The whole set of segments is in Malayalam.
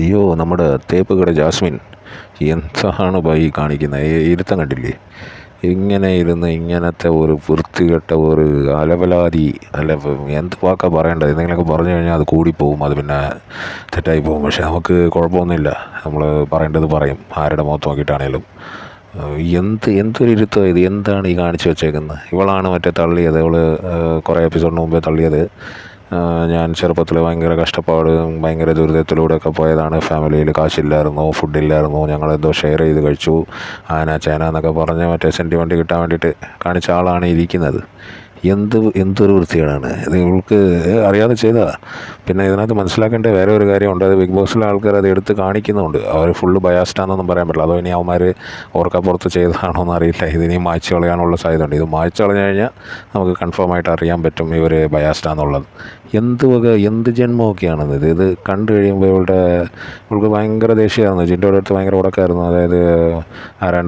അയ്യോ, നമ്മുടെ തേപ്പുകട ജാസ്മിൻ എന്താണ് ഈ കാണിക്കുന്നത്? ഇരുത്തം കണ്ടില്ലേ? ഇങ്ങനെ ഇരുന്ന് ഇങ്ങനത്തെ ഒരു വൃത്തികെട്ട ഒരു അലവലാതി, അല്ല എന്ത് വാക്കാ പറയേണ്ടത്? എന്തെങ്കിലുമൊക്കെ പറഞ്ഞു കഴിഞ്ഞാൽ അത് കൂടിപ്പോവും, അത് പിന്നെ തെറ്റായി പോകും. പക്ഷെ നമുക്ക് കുഴപ്പമൊന്നുമില്ല, നമ്മൾ പറയേണ്ടത് പറയും, ആരുടെ മുഖത്ത് നോക്കിയിട്ടാണേലും. എന്തൊരു ഇരുത്തം ഇത്! എന്താണ് ഈ കാണിച്ചു വെച്ചേക്കുന്നത്? ഇവളാണ് മറ്റേ തള്ളിയത്, കുറേ എപ്പിസോഡിന് മുമ്പേ തള്ളിയത്. ഞാൻ ചെറുപ്പത്തിൽ ഭയങ്കര കഷ്ടപ്പാടും ഭയങ്കര ദുരിതത്തിലൂടെയൊക്കെ പോയതാണ്. ഫാമിലിയിൽ കാശില്ലായിരുന്നു, ഫുഡില്ലായിരുന്നു, ഞങ്ങളെന്തോ ഷെയർ ചെയ്ത് കഴിച്ചു, ആന ചേന എന്നൊക്കെ പറഞ്ഞ് മറ്റേ സെൻറ്റിമെൻറ്റ് കിട്ടാൻ വേണ്ടിയിട്ട് കാണിച്ച ആളാണ് ഇരിക്കുന്നത്. എന്തൊരു വൃത്തികേടാണ് ഇത്! ഇവൾക്ക് അറിയാതെ ചെയ്തതാണ്. പിന്നെ ഇതിനകത്ത് മനസ്സിലാക്കേണ്ട വേറെ ഒരു കാര്യമുണ്ട്. അത് ബിഗ് ബോസിലെ ആൾക്കാർ അത് എടുത്ത് കാണിക്കുന്നുണ്ട്. അവർ ഫുള്ള് ബയാസ്ഡാണെന്നൊന്നും പറയാൻ പറ്റില്ല. അതോ ഇനി അവന്മാർ ഓർക്കപ്പുറത്ത് ചെയ്തതാണോ എന്നറിയില്ല. ഇതിനെയും മായ്ച്ച് കളയാനുള്ള സാധ്യതയുണ്ട്. ഇത് മായ്ച്ച് കളഞ്ഞു കഴിഞ്ഞാൽ നമുക്ക് കൺഫേമായിട്ട് അറിയാൻ പറ്റും ഇവർ ബയാസ്ഡാണെന്നുള്ളത്. എന്ത് ജന്മമൊക്കെയാണെന്ന് ഇത് കണ്ടു കഴിയുമ്പോൾ ഇവൾക്ക് ഭയങ്കര ദേഷ്യമായിരുന്നു. ജിൻഡോയുടെ അടുത്ത് ഭയങ്കര ഉടക്കായിരുന്നു. അതായത്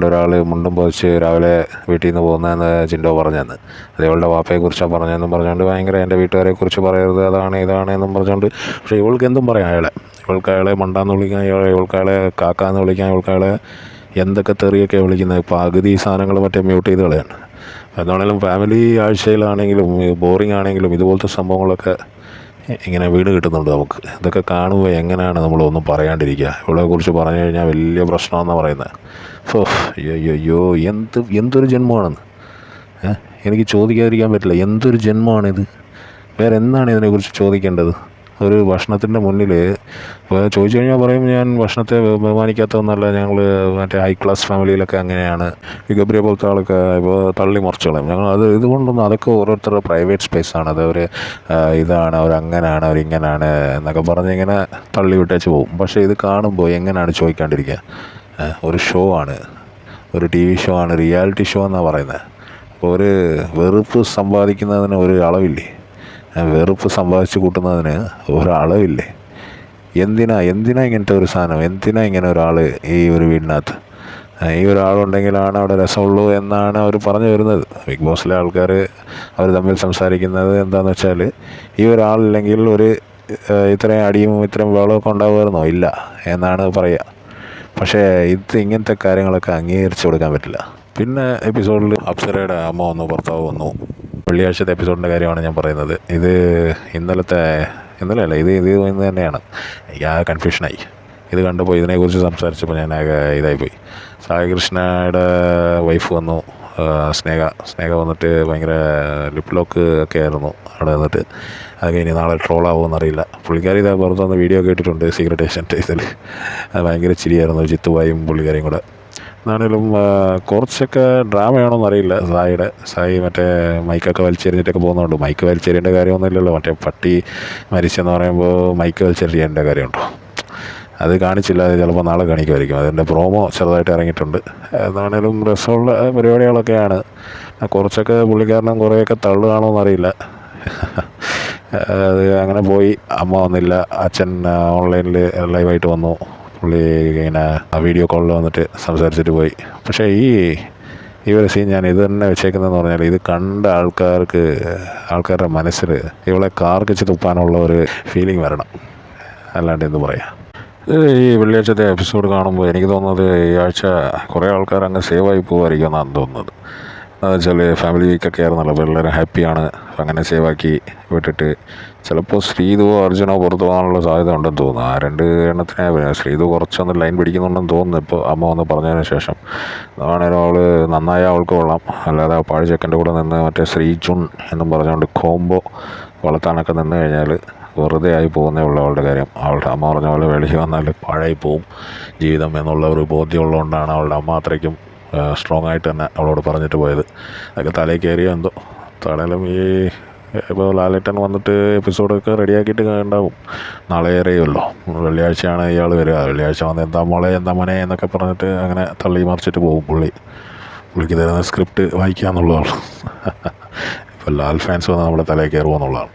ഒരാൾ മുണ്ടും പൊതിച്ച് രാവിലെ വീട്ടിൽ നിന്ന് പോകുന്നതെന്ന് ജിൻഡോ പറഞ്ഞതെന്ന്, അത് ഇവളുടെ വാപ്പയെക്കുറിച്ചാണ് പറഞ്ഞതെന്നും പറഞ്ഞുകൊണ്ട് ഭയങ്കര എൻ്റെ വീട്ടുകാരെക്കുറിച്ച് പറയരുത്, അതാണ് ഇതാണ് എന്നും പറഞ്ഞുകൊണ്ട്. പക്ഷേ ഇവൾക്ക് എന്തും പറയാം ഇവൾക്ക് അയാളെ മണ്ടാന്ന് വിളിക്കാൻ, ഇവൾക്ക് അയാളെ കാക്കാന്ന് വിളിക്കാൻ, ഇവൾക്ക് അയാളെ എന്തൊക്കെ തെറിയൊക്കെ വിളിക്കുന്നത്. പകുതി സാധനങ്ങൾ മറ്റേ മ്യൂട്ട് ചെയ്ത് കളയാണ്. എന്താണെങ്കിലും ഫാമിലി ആഴ്ചയിലാണെങ്കിലും ബോറിംഗ് ആണെങ്കിലും ഇതുപോലത്തെ സംഭവങ്ങളൊക്കെ ഇങ്ങനെ വീട് കിട്ടുന്നുണ്ട് നമുക്ക്. ഇതൊക്കെ കാണുമ്പോൾ എങ്ങനെയാണ് നമ്മളൊന്നും പറയാണ്ടിരിക്കുക? ഇവളെക്കുറിച്ച് പറഞ്ഞു കഴിഞ്ഞാൽ വലിയ പ്രശ്നമാണെന്നാണ് പറയുന്നത്. അയ്യോ, എന്തൊരു ജന്മമാണെന്ന് എനിക്ക് ചോദിക്കാതിരിക്കാൻ പറ്റില്ല. എന്തൊരു ജന്മമാണിത്? വേറെ എന്താണ് ഇതിനെക്കുറിച്ച് ചോദിക്കേണ്ടത്? ഒരു ഭക്ഷണത്തിൻ്റെ മുന്നിൽ ചോദിച്ചു കഴിഞ്ഞാൽ പറയും, ഞാൻ ഭക്ഷണത്തെ ബഹുമാനിക്കാത്തതൊന്നല്ല, ഞങ്ങൾ മറ്റേ ഹൈ ക്ലാസ് ഫാമിലിയിലൊക്കെ അങ്ങനെയാണ്, ഗബ്രിയെ പോലത്തെ ആളൊക്കെ ഇപ്പോൾ തള്ളി മറിച്ച് കളയും ഞങ്ങൾ. ഇതുകൊണ്ടൊന്നും, അതൊക്കെ ഓരോരുത്തരുടെ പ്രൈവറ്റ് സ്പേസാണ്, അതവർ ഇതാണ്, അവരങ്ങനെയാണ്, അവരിങ്ങനെയാണ് എന്നൊക്കെ പറഞ്ഞ് ഇങ്ങനെ തള്ളി വിട്ടേച്ച് പോകും. പക്ഷേ ഇത് കാണുമ്പോൾ എങ്ങനെയാണ് ചോദിക്കാണ്ടിരിക്കുക? ഒരു ഷോ ആണ്, ഒരു TV ഷോ ആണ്, റിയാലിറ്റി ഷോ എന്നാണ് പറയുന്നത്. അപ്പോൾ ഒരു വെറുപ്പ് സമ്പാദിക്കുന്നതിന് ഒരു അളവില്ലേ? വെറുപ്പ് സമ്പാദിച്ച് കൂട്ടുന്നതിന് ഒരളവില്ലേ? എന്തിനാ ഇങ്ങനത്തെ ഒരു സാധനം? എന്തിനാ ഇങ്ങനെ ഒരാൾ ഈ ഒരു വീടിനകത്ത്? ഈ ഒരാളുണ്ടെങ്കിലാണ് അവിടെ രസമുള്ളൂ എന്നാണ് അവർ പറഞ്ഞു വരുന്നത്. ബിഗ് ബോസിലെ ആൾക്കാർ അവർ തമ്മിൽ സംസാരിക്കുന്നത് എന്താണെന്ന് വെച്ചാൽ, ഈ ഒരാളില്ലെങ്കിൽ ഇത്രയും അടിയും ഇത്രയും ബഹളമൊക്കെ ഉണ്ടാകുമായിരുന്നോ? ഇല്ല എന്നാണ് പറയുക. പക്ഷേ ഇങ്ങനത്തെ കാര്യങ്ങളൊക്കെ അംഗീകരിച്ചു കൊടുക്കാൻ പറ്റില്ല. പിന്നെ എപ്പിസോഡിൽ അപ്സരയുടെ അമ്മ വന്നു, ഭർത്താവ് വന്നു. വെള്ളിയാഴ്ചത്തെ എപ്പിസോഡിൻ്റെ കാര്യമാണ് ഞാൻ പറയുന്നത്. ഇന്നലെയല്ല, ഇത് ഇന്ന് തന്നെയാണ്. എനിക്ക് ആ കൺഫ്യൂഷനായി. ഇത് കണ്ടപ്പോൾ ഇതിനെക്കുറിച്ച് സംസാരിച്ചപ്പോൾ ഞാൻ ഇതായിപ്പോയി. സായികൃഷ്ണയുടെ വൈഫ് വന്നു, സ്നേഹ വന്നിട്ട് ഭയങ്കര ലിപ് ലോക്ക് ഒക്കെ ആയിരുന്നു അവിടെ വന്നിട്ട്. അത് കഴിഞ്ഞ് നാളെ ട്രോളാവുമെന്നറിയില്ല. പുള്ളിക്കാരി ഇതാ പുറത്ത് വന്ന് വീഡിയോ കേട്ടിട്ടുണ്ട് സീക്രട്ട് ഏഷ്യൻ്റെ ഇതിൽ. അത് ഭയങ്കര ചിരിയായിരുന്നു, ജിത്തുവായും പുള്ളിക്കാരിയും കൂടെ. എന്നാണേലും കുറച്ചൊക്കെ ഡ്രാമയാണോന്നറിയില്ല. സായി മറ്റേ മൈക്കൊക്കെ വലിച്ചെറിഞ്ഞിട്ടൊക്കെ പോകുന്നുണ്ട്. മൈക്ക് വലിച്ചെറിയേണ്ട കാര്യമൊന്നുമില്ലല്ലോ. മറ്റേ പട്ടി മരിച്ചെന്ന് പറയുമ്പോൾ മൈക്ക് വലിച്ചെറിയേണ്ട കാര്യമുണ്ടോ? അത് കാണിച്ചില്ല, അത് ചിലപ്പോൾ നാളെ കാണിക്കുമായിരിക്കും. അതിൻ്റെ പ്രോമോ ചെറുതായിട്ട് ഇറങ്ങിയിട്ടുണ്ട്. എന്നാണേലും രസമുള്ള പരിപാടികളൊക്കെയാണ്. കുറച്ചൊക്കെ പുള്ളിക്കാരനും കുറേയൊക്കെ തള്ളുകയാണോന്നറിയില്ല. അത് അങ്ങനെ പോയി. അമ്മ വന്നില്ല, അച്ഛൻ ഓൺലൈനിൽ ലൈവായിട്ട് വന്നു. പുള്ളി ഇങ്ങനെ ആ വീഡിയോ കോളിൽ വന്നിട്ട് സംസാരിച്ചിട്ട് പോയി. പക്ഷേ ഈ ഒരു സീൻ ഞാൻ ഇത് തന്നെ വെച്ചേക്കുന്നതെന്ന് പറഞ്ഞാൽ, ഇത് കണ്ട ആൾക്കാരുടെ മനസ്സിൽ ഇവളെ കാർക്കിച്ച് തുപ്പാനുള്ള ഒരു ഫീലിംഗ് വരണം, അല്ലാണ്ട് എന്ത് പറയാം. ഈ വെള്ളിയാഴ്ചത്തെ എപ്പിസോഡ് കാണുമ്പോൾ എനിക്ക് തോന്നുന്നത് ഈ ആഴ്ച കുറേ ആൾക്കാർ അങ്ങ് സേവായി പോകുമായിരിക്കും എന്നാണ് തോന്നുന്നത്. എന്താണെന്ന് വെച്ചാൽ ഫാമിലി വീക്കൊക്കെ ആയിരുന്നല്ലോ, അപ്പോൾ എല്ലാവരും ഹാപ്പിയാണ്. അങ്ങനെ സേവാക്കി വിട്ടിട്ട് ചിലപ്പോൾ ശ്രീധുവോ അർജുനോ പുറത്ത് പോകാനുള്ള സാധ്യത ഉണ്ടെന്ന് തോന്നുന്നു. ആ 2 എണ്ണത്തിനെ ശ്രീധു കുറച്ചൊന്ന് ലൈൻ പിടിക്കുന്നുണ്ടെന്ന് തോന്നുന്നു ഇപ്പോൾ അമ്മ വന്ന് പറഞ്ഞതിന് ശേഷം. അതാണേലും അവൾ നന്നായാൽ അവൾക്ക് കൊള്ളാം. അല്ലാതെ പാഴ് ചെക്കൻ്റെ കൂടെ നിന്ന് മറ്റേ ശ്രീജുൺ എന്നും പറഞ്ഞുകൊണ്ട് കോംബോ വളർത്താനൊക്കെ നിന്ന് കഴിഞ്ഞാൽ വെറുതെ ആയി പോകുന്നേ ഉള്ളൂ അവളുടെ കാര്യം. അവളുടെ അമ്മ പറഞ്ഞ പോലെ വെളിയിൽ വന്നാൽ പാഴായി പോവും ജീവിതം എന്നുള്ള ഒരു ബോധ്യമുള്ളതുകൊണ്ടാണ് അവളുടെ അമ്മ അത്രയ്ക്കും സ്ട്രോങ് ആയിട്ട് തന്നെ അവളോട് പറഞ്ഞിട്ട് പോയത്. അതൊക്കെ തലയിൽ കയറിയോ എന്തോ. താണേലും ഇപ്പോൾ ലാലേട്ടൻ വന്നിട്ട് എപ്പിസോഡൊക്കെ റെഡിയാക്കിയിട്ട് ഉണ്ടാവും. നാളെ ഏറെയുമല്ലോ, വെള്ളിയാഴ്ചയാണ് ഇയാൾ വരിക. വെള്ളിയാഴ്ച വന്ന് എന്താ മോളെ എന്താ മോനെ എന്നൊക്കെ പറഞ്ഞിട്ട് അങ്ങനെ തള്ളി മറിച്ചിട്ട് പോകും. പുള്ളിക്ക് തരുന്ന സ്ക്രിപ്റ്റ് വായിക്കുക എന്നുള്ളതാണ്. ഇപ്പോൾ ലാൽ ഫാൻസ് വന്ന് നമ്മുടെ തലയിൽ കയറുക എന്നുള്ളതാണ്.